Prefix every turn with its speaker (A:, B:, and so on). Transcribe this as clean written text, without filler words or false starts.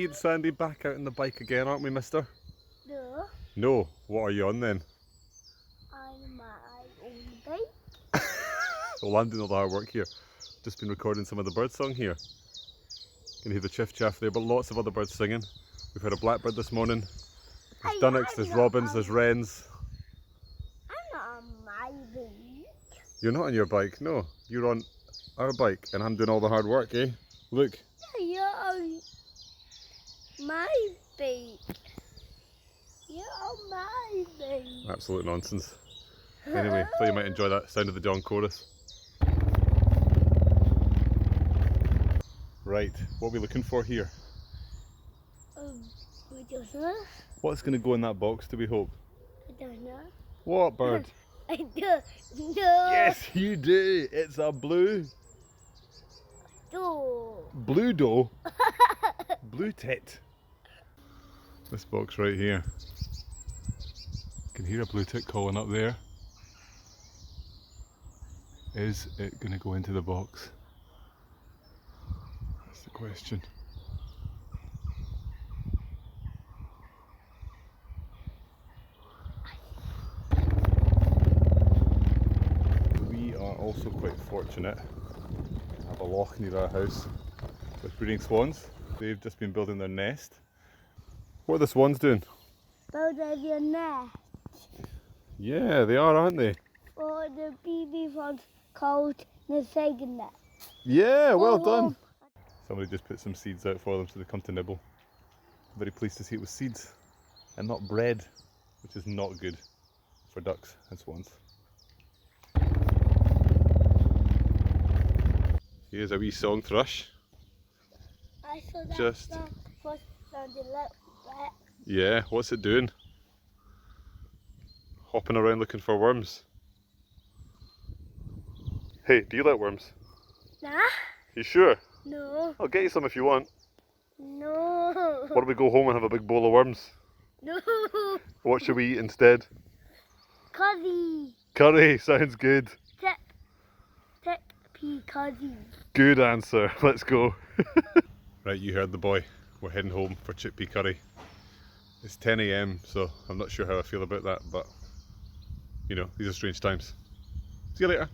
A: Me and Sandy back out on the bike again, aren't we, mister?
B: No.
A: No. What are you on then?
B: On my own bike.
A: Well, I'm doing all the hard work here. Just been recording some of the bird song here. You can hear the chiff chaff there, but lots of other birds singing. We've had a blackbird this morning. There's dunnocks, there's robins, there's wrens.
B: I'm not on my bike.
A: You're not on your bike, no. You're on our bike and I'm doing all the hard work, eh? Look.
B: You're on my bike. You're on my bike.
A: Absolute nonsense. Anyway, thought you might enjoy that sound of the John chorus. Right, what are we looking for here?
B: We don't know.
A: What's going to go in that box, do we hope?
B: I don't know.
A: What bird?
B: I don't know.
A: Yes, you do. It's a blue doe. Blue tit. This box right here. You can hear a blue tit calling up there. Is it going to go into the box? That's the question. We are also quite fortunate to have a loch near our house with breeding swans. They've just been building their nest. What are the swans doing?
B: Building your nest.
A: Yeah, they are, aren't they?
B: Or the baby one's called the second nest.
A: Yeah, well done. Somebody just put some seeds out for them so they come to nibble. I'm very pleased to see it was seeds and not bread, which is not good for ducks and swans. Here's a wee song thrush.
B: I saw that
A: Just-
B: first sounded like that.
A: Yeah, what's it doing? Hopping around looking for worms. Hey, do you like worms?
B: Nah.
A: You sure?
B: No.
A: I'll get you some if you want.
B: No.
A: Why don't we go home and have a big bowl of worms?
B: No.
A: What should we eat instead?
B: Curry.
A: Curry, sounds good.
B: Tech pea curry.
A: Good answer, let's go. Right, you heard the boy. We're heading home for chickpea curry. It's 10 AM, so I'm not sure how I feel about that, but you know, these are strange times. See you later.